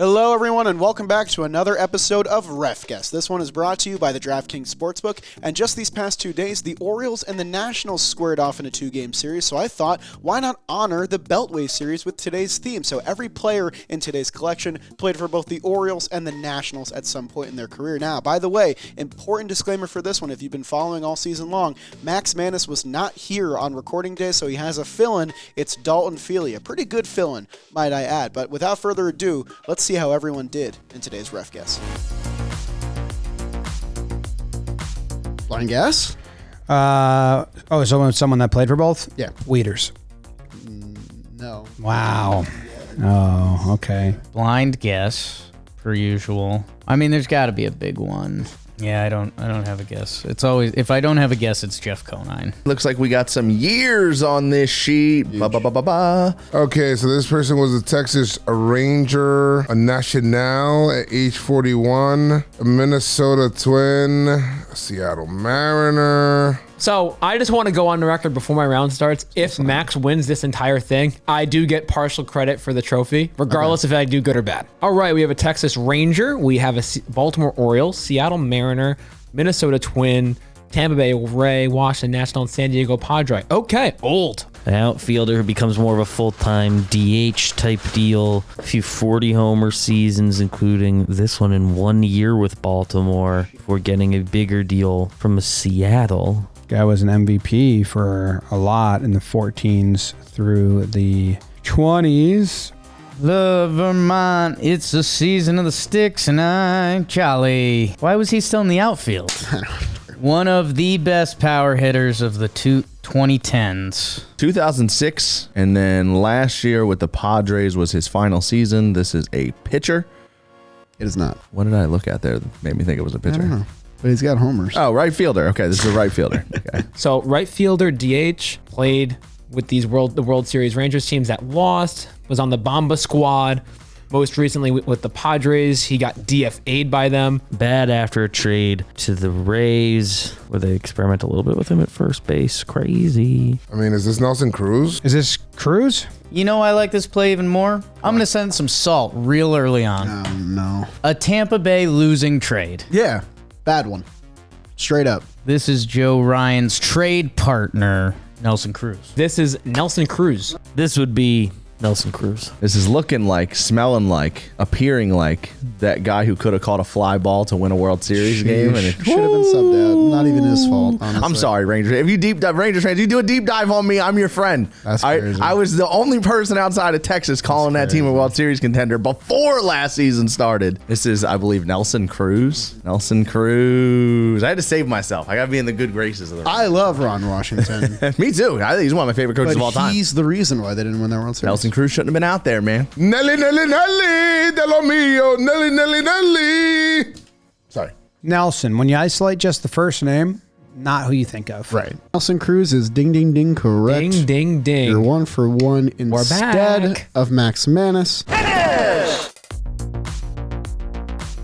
Hello, everyone, and welcome back to another episode of RefGuess. This one is brought to you by the DraftKings Sportsbook, and just these past 2 days, the Orioles and the Nationals squared off in a 2-game series, so I thought, why not honor the Beltway Series with today's theme? So every player in today's collection played for both the Orioles and the Nationals at some point in their career. Now, by the way, important disclaimer for this one, if you've been following all season long, Mannis was not here on recording day, so he has a fill-in. It's Dalton Feely, a pretty good fill-in, might I add. But without further ado, let's see how everyone did in today's ref guess. Blind guess? Someone that played for both? Yeah. Wieters. No. Wow. Oh, okay. Blind guess, per usual. I mean, there's got to be a big one. Yeah, I don't have a guess. It's always, if I don't have a guess, it's Jeff Conine. Looks like we got some years on this sheet. Okay, so this person was a Texas Ranger, a National at age 41, a Minnesota Twin, a Seattle Mariner. So I just want to go on the record before my round starts. If Max wins this entire thing, I do get partial credit for the trophy, regardless if I do good or bad. All right, we have a Texas Ranger. We have a Baltimore Orioles, Seattle Mariner, Minnesota Twin, Tampa Bay Ray, Washington National, and San Diego Padre. Okay, old. An outfielder who becomes more of a full-time DH type deal. A few 40-homer seasons, including this one in 1 year with Baltimore, before getting a bigger deal from Seattle. Guy was an MVP for a lot in the 14s through the 20s. Love Vermont, it's the season of the sticks, and I'm Charlie. Why was he still in the outfield? One of the best power hitters of the 2010s. 2006, and then last year with the Padres was his final season. This is a pitcher. It is not. What did I look at there that made me think it was a pitcher? I don't know. But he's got homers. Oh, right fielder. Okay, this is a right fielder. Okay. So right fielder DH, played with the World Series Rangers teams that lost, was on the Bomba squad. Most recently with the Padres, he got DFA'd by them. Bad after a trade to the Rays, where they experiment a little bit with him at first base. Crazy. I mean, is this Nelson Cruz? Is this Cruz? You know I like this play even more? I'm going to send some salt real early on. No. A Tampa Bay losing trade. Yeah, bad one. Straight up. This is Joe Ryan's trade partner, Nelson Cruz. This is Nelson Cruz. This would be Nelson Cruz. This is looking like, smelling like, appearing like that guy who could have caught a fly ball to win a World Series game. And it should have been subbed out. Not even his fault, honestly. I'm sorry, Rangers. If you deep dive, Rangers fans, you do a deep dive on me, I'm your friend. That's crazy. I was the only person outside of Texas calling that team a World Series contender before last season started. This is, I believe, Nelson Cruz. Nelson Cruz. I had to save myself. I got to be in the good graces of the Rangers. I love Ron Washington. Me too. I think he's one of my favorite coaches of all time. He's the reason why they didn't win that World Series. Nelson Cruz shouldn't have been out there, man. Nelly, Nelly, Nelly, de lo mío, Nelly, Nelly, Nelly. Sorry. Nelson. When you isolate just the first name, not who you think of. Right. Nelson Cruz is ding, ding, ding, correct. Ding, ding, ding. You're 1 for 1 instead back. of Max Mannis.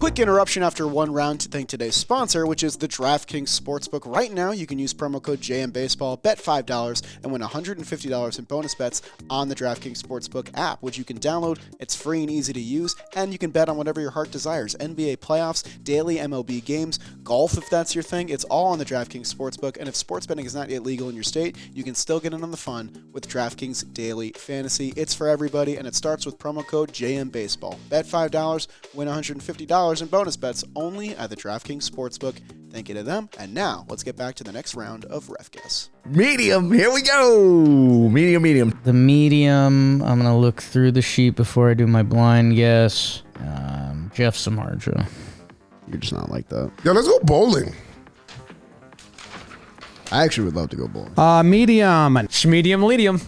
Quick interruption after one round to thank today's sponsor, which is the DraftKings Sportsbook. Right now, you can use promo code JMBaseball, bet $5, and win $150 in bonus bets on the DraftKings Sportsbook app, which you can download. It's free and easy to use, and you can bet on whatever your heart desires. NBA playoffs, daily MLB games, golf if that's your thing. It's all on the DraftKings Sportsbook, and if sports betting is not yet legal in your state, you can still get in on the fun with DraftKings Daily Fantasy. It's for everybody, and it starts with promo code JMBaseball. Bet $5, win $150 in bonus bets only at the DraftKings Sportsbook. Thank you to them. And now, let's get back to the next round of Ref Guess. Medium. Here we go. Medium. The medium, I'm going to look through the sheet before I do my blind guess. Jeff Samardzija. You're just not like that. Yo, let's go bowling. I actually would love to go bowling. Medium. Schmedium, medium.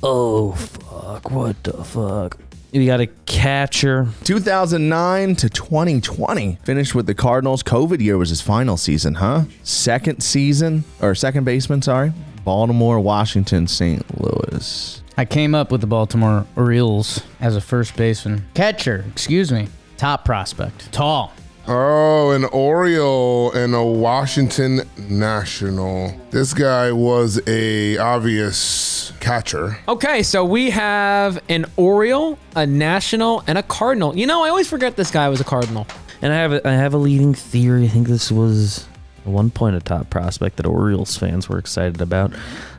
Oh, fuck. What the fuck? We got a catcher. 2009 to 2020. Finished with the Cardinals. COVID year was his final season, huh? Second baseman, sorry. Baltimore, Washington, St. Louis. I came up with the Baltimore Orioles as a first baseman. Catcher, excuse me. Top prospect. Tall. Oh, an Oriole and a Washington National. This guy was a obvious catcher. Okay, so we have an Oriole, a National, and a Cardinal. You know, I always forget this guy was a Cardinal. And I have a leading theory. I think this was at one point a top prospect that Orioles fans were excited about.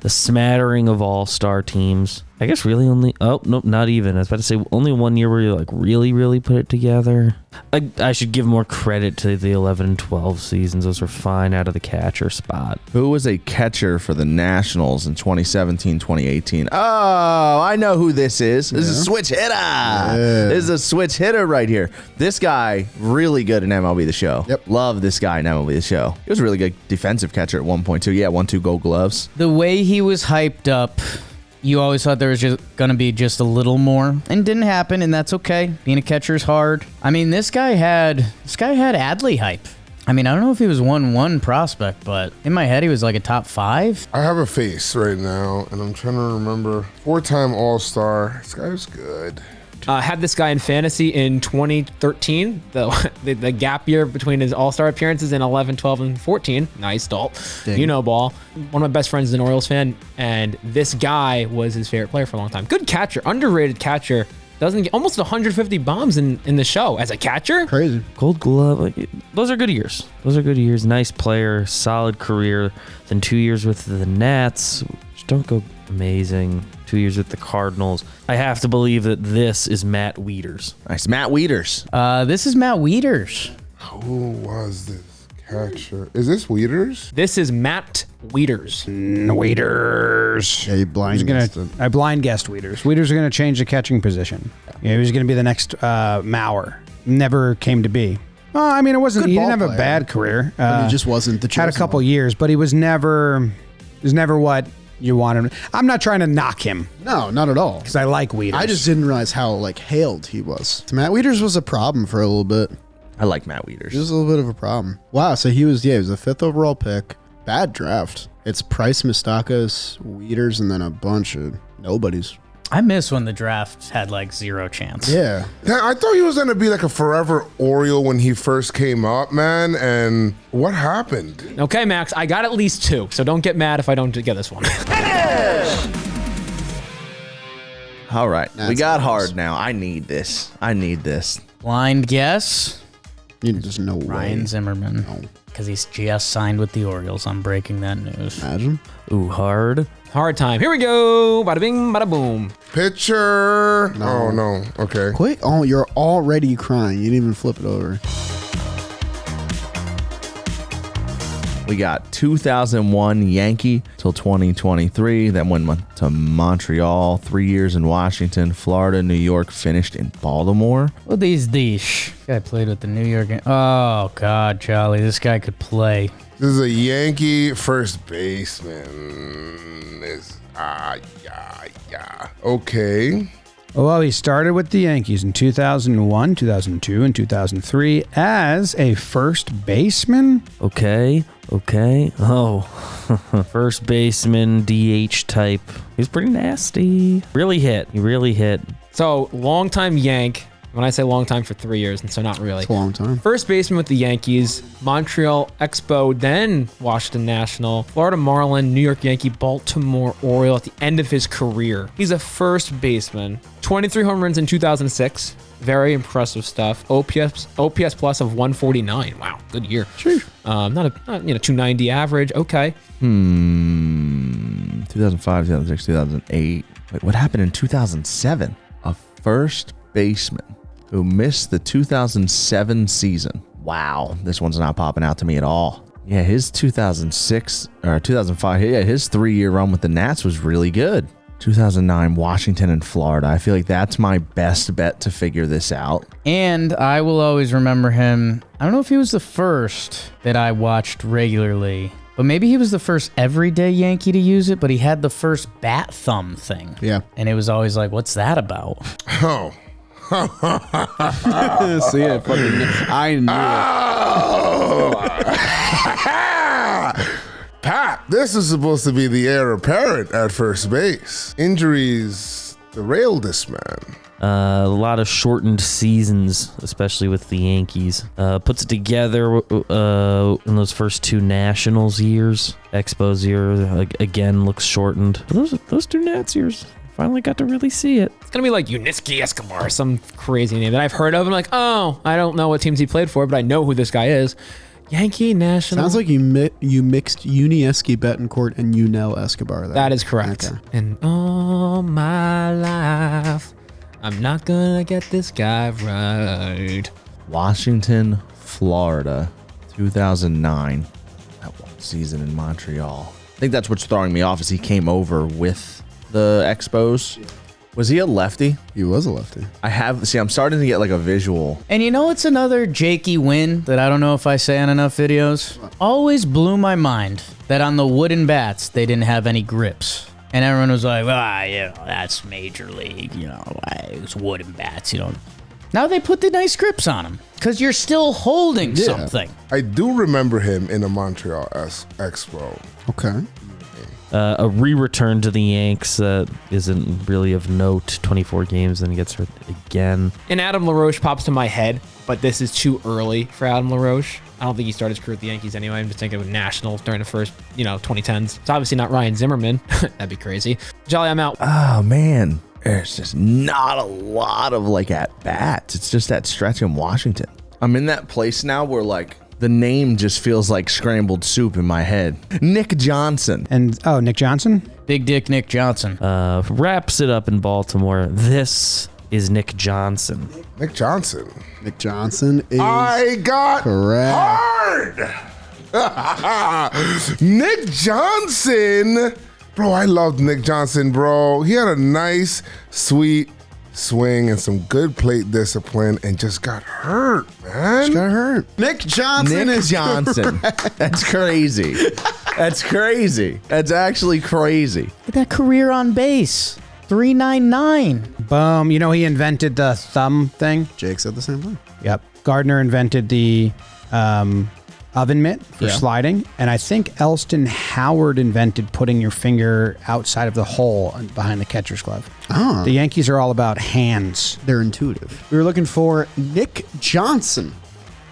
A smattering of all-star teams. I guess really only, not even. I was about to say only 1 year where you like really put it together. I should give more credit to the 11 and 12 seasons. Those were fine out of the catcher spot. Who was a catcher for the Nationals in 2017, 2018? Oh, I know who this is. This is a switch hitter. This is a switch hitter right here. This guy, really good in MLB The Show. Yep. Love this guy in MLB The Show. He was a really good defensive catcher at 1.2. Yeah, 1-2 gold gloves. The way he was hyped up, you always thought there was just going to be just a little more, and it didn't happen, and that's okay. Being a catcher is hard. I mean, this guy had Adley hype. I mean, I don't know if he was 1-1 prospect, but in my head, he was like a top 5. I have a face right now, and I'm trying to remember. 4-time All-Star. This guy was good. Had this guy in fantasy in 2013, the gap year between his all-star appearances in 11, 12, and 14. Nice, Dalt. Dang. You know ball. One of my best friends is an Orioles fan, and this guy was his favorite player for a long time. Good catcher, underrated catcher. Doesn't get almost 150 bombs in the show as a catcher. Crazy. Gold glove. Those are good years. Those are good years. Nice player, solid career. Then 2 years with the Nats, which don't go amazing. 2 years with the Cardinals. I have to believe that this is Matt Wieters. Nice. Matt Wieters. This is Matt Wieters. Who was this catcher? Is this Wieters? This is Matt Wieters. Waiters. Yeah, you blind guessed it. I blind guessed Wieters. Wieters are going to change the catching position. Yeah, he was going to be the next Mauer. Never came to be. I mean, it wasn't. Good He didn't ball have a player. bad career. But he just wasn't the Had a chosen couple one. years, but he was never what you wanted. I'm not trying to knock him No, not at all. because I like Wieters. I just didn't realize how hailed he was. Matt Wieters was a problem for a little bit. I like Matt Wieters. He was a little bit of a problem. Wow, so he was a 5th overall pick. Bad draft. It's Price, Moustakas, Wieters, and then a bunch of nobodies. I miss when the draft had like 0 chance. Yeah. Damn, I thought he was going to be like a forever Oriole when he first came up, man. And what happened? Okay, Max, I got at least 2, so don't get mad if I don't get this one. All right. We That's got nice. hard now. I need this. Blind guess, There's no Ryan way. Zimmerman. No. Because he's just signed with the Orioles. I'm breaking that news. Imagine. Ooh, hard. Hard time. Here we go. Bada bing, bada boom. Pitcher. Oh, no. Okay. Quick. Oh, you're already crying. You didn't even flip it over. We got 2001 Yankee till 2023. Then went to Montreal, 3 years in Washington, Florida, New York, finished in Baltimore. Well, these guy played with the New York. Oh God, Charlie, this guy could play. This is a Yankee first baseman. Okay. Well, he started with the Yankees in 2001, 2002, and 2003 as a first baseman. Okay. Oh, first baseman, DH type. He's pretty nasty. He really hit. So, long-time Yank. When I say long time, for 3 years, and so not really. It's a long time. First baseman with the Yankees, Montreal Expo, then Washington National, Florida Marlin, New York Yankee, Baltimore Oriole at the end of his career. He's a first baseman. 23 home runs in 2006. Very impressive stuff. OPS plus of 149. Wow, good year. Not 290 average. Okay. 2005, 2006, 2008. Wait, what happened in 2007? A first baseman who missed the 2007 season. Wow, this one's not popping out to me at all. Yeah, his 2006 or 2005, his 3-year run with the Nats was really good. 2009, Washington and Florida. I feel like that's my best bet to figure this out. And I will always remember him. I don't know if he was the first that I watched regularly, but maybe he was the first everyday Yankee to use it, but he had the first bat thumb thing. Yeah. And it was always like, what's that about? Oh. See it. I knew Pat, this is supposed to be the heir apparent at first base. Injuries Derail this man. A lot of shortened seasons, especially with the Yankees. Puts it together in those first 2 Nationals years. Expos year, again, looks shortened. Those 2 Nats years, finally got to really see it. It's going to be like Yuniesky Escobar, some crazy name that I've heard of. I'm like, oh, I don't know what teams he played for, but I know who this guy is. Yankee National. Sounds like you mixed Yuniesky Betancourt and Yunel Escobar. That is correct. Okay. And all my life, I'm not gonna get this guy right. Washington, Florida, 2009. That one season in Montreal. I think that's what's throwing me off is he came over with the Expos. Was he a lefty? He was a lefty. I'm starting to get like a visual. And you know it's another Jakey win that I don't know if I say on enough videos? Always blew my mind that on the wooden bats, they didn't have any grips. And everyone was like, that's Major League, it's wooden bats, Now they put the nice grips on them because you're still holding something. I do remember him in a Montreal Expo. Okay. A re-return to the Yanks that isn't really of note. 24 games, then he gets hurt again. And Adam LaRoche pops to my head, but this is too early for Adam LaRoche. I don't think he started his career with the Yankees anyway. I'm just thinking of Nationals during the first, 2010s. It's obviously not Ryan Zimmerman. That'd be crazy. Jolly, I'm out. Oh, man. There's just not a lot of at-bats. It's just that stretch in Washington. I'm in that place now where the name just feels like scrambled soup in my head. Nick Johnson. And Nick Johnson? Big Dick Nick Johnson. Wraps it up in Baltimore. This is Nick Johnson. Nick Johnson. Nick Johnson is I got correct. hard. Nick Johnson. Bro, I loved Nick Johnson, bro. He had a nice, sweet swing and some good plate discipline and just got hurt, man. Got hurt. Nick Johnson Nick is Johnson. That's crazy. That's crazy. That's actually crazy. Look at that career on base. 399. Boom. He invented the thumb thing? Jake said the same thing. Yep. Gardner invented the oven mitt for sliding. And I think Elston Howard invented putting your finger outside of the hole behind the catcher's glove. Oh. The Yankees are all about hands. They're intuitive. We were looking for Nick Johnson.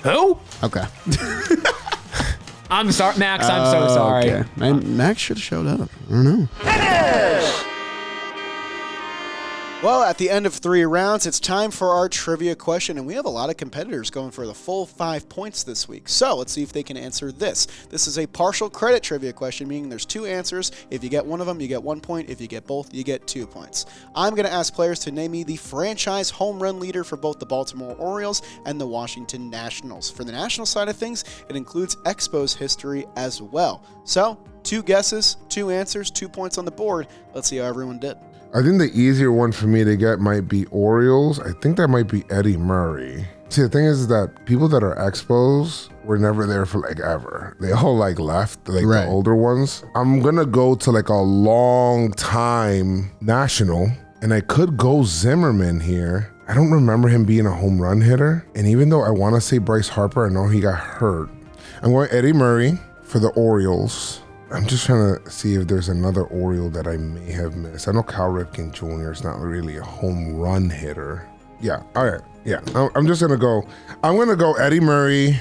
Who? Okay. I'm sorry, Max. I'm so sorry. Okay. Max should have showed up. I don't know. Well, at the end of 3 rounds, it's time for our trivia question, and we have a lot of competitors going for the full 5 points this week. So let's see if they can answer this. This is a partial credit trivia question, meaning there's 2 answers. If you get one of them, you get 1 point. If you get both, you get 2 points. I'm going to ask players to name me the franchise home run leader for both the Baltimore Orioles and the Washington Nationals. For the National side of things, it includes Expos history as well. So 2 guesses, 2 answers, 2 points on the board. Let's see how everyone did. I think the easier one for me to get might be Orioles. I think that might be Eddie Murray. See, the thing is that people that are Expos were never there for ever. They all left, the older ones. I'm gonna go to a long time National, and I could go Zimmerman here. I don't remember him being a home run hitter. And even though I wanna say Bryce Harper, I know he got hurt. I'm going Eddie Murray for the Orioles. I'm just trying to see if there's another Oriole that I may have missed. I know Cal Ripken Jr. is not really a home run hitter. Yeah, all right. Yeah, I'm just going to go. I'm going to go Eddie Murray,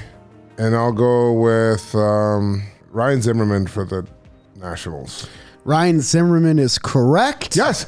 and I'll go with Ryan Zimmerman for the Nationals. Ryan Zimmerman is correct. Yes.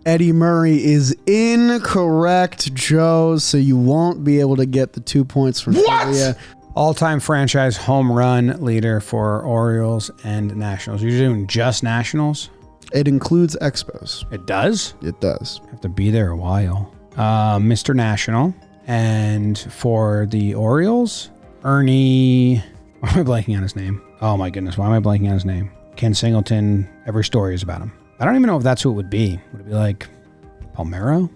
Eddie Murray is incorrect, Joe, so you won't be able to get the 2 points from trivia. All-time franchise home run leader for Orioles and Nationals. You're doing just Nationals? It includes Expos. It does? It does. Have to be there a while. Mr. National. And for the Orioles, Ernie... Why am I blanking on his name? Oh my goodness, why am I blanking on his name? Ken Singleton, every story is about him. I don't even know if that's who it would be. Would it be Palmeiro?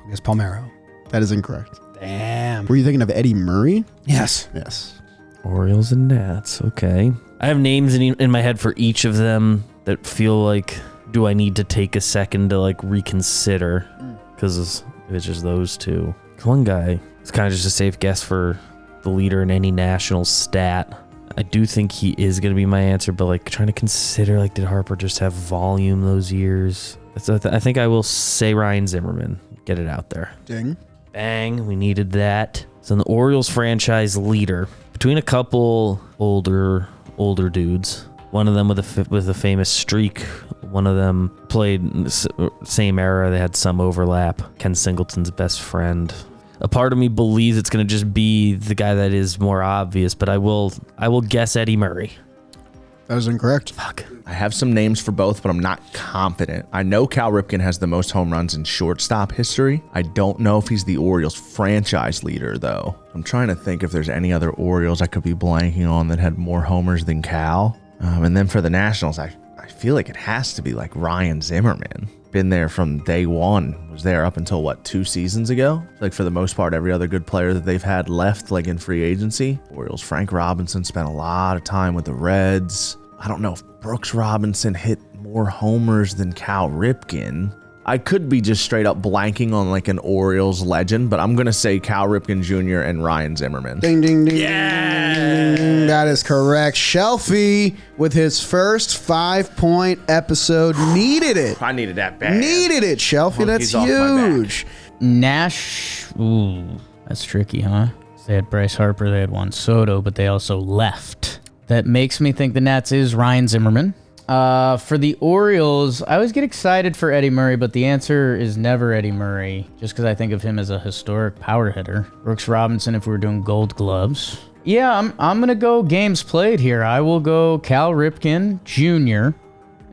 I guess Palmeiro. That is incorrect. Damn. Were you thinking of Eddie Murray? Yes. Yes. Orioles and Nats. Okay. I have names in my head for each of them that feel like, do I need to take a second to reconsider? Because it's just those 2. One guy, it's kind of just a safe guess for the leader in any national stat. I do think he is going to be my answer, but like trying to consider, like, did Harper just have volume those years? So I think I will say Ryan Zimmerman. Get it out there. Ding. Bang. We needed that. So the Orioles franchise leader, between a couple older dudes, one of them with a famous streak, one of them played same era. They had some overlap. Ken Singleton's best friend. A part of me believes it's going to just be the guy that is more obvious, but I will guess Eddie Murray. That is incorrect. Fuck. I have some names for both, but I'm not confident. I know Cal Ripken has the most home runs in shortstop history. I don't know if he's the Orioles franchise leader, though. I'm trying to think if there's any other Orioles I could be blanking on that had more homers than Cal. And then for the Nationals, I feel like it has to be like Ryan Zimmerman. Been there from day one. Was there up until, 2 seasons ago? Like, for the most part, every other good player that they've had left, like, in free agency. Orioles, Frank Robinson spent a lot of time with the Reds. I don't know if Brooks Robinson hit more homers than Cal Ripken. I could be just straight up blanking on, like, an Orioles legend, but I'm going to say Cal Ripken Jr. and Ryan Zimmerman. Ding, ding, ding. Yeah. That is correct. Shelfy, with his first 5-point episode, needed it. I needed that bad. Needed it, Shelfy. Monkeys That's off my back. huge. Nash. Ooh, that's tricky, huh? They had Bryce Harper, they had Juan Soto, but they also left. That makes me think the Nats is Ryan Zimmerman. For the Orioles, I always get excited for Eddie Murray, but the answer is never Eddie Murray, just because I think of him as a historic power hitter. Brooks Robinson, if we were doing Gold Gloves. Yeah, I'm going to go games played here. I will go Cal Ripken Jr.,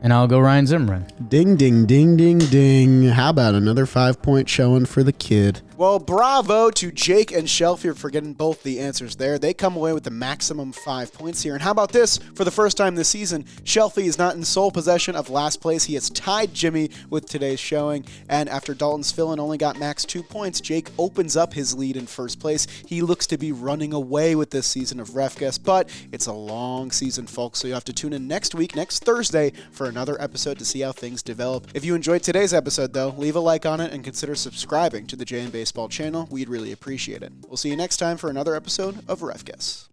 and I'll go Ryan Zimmerman. Ding, ding, ding, ding, ding. How about another 5-point showing for the kid? Well, bravo to Jake and Shelfy for getting both the answers there. They come away with the maximum 5 points here. And how about this? For the first time this season, Shelfy is not in sole possession of last place. He has tied Jimmy with today's showing. And after Dalton's fill-in only got max 2 points, Jake opens up his lead in first place. He looks to be running away with this season of RefGuess, but it's a long season, folks, so you have to tune in next week, next Thursday, for another episode to see how things develop. If you enjoyed today's episode, though, leave a like on it and consider subscribing to the J&B Baseball channel. We'd really appreciate it. We'll see you next time for another episode of RefGuess.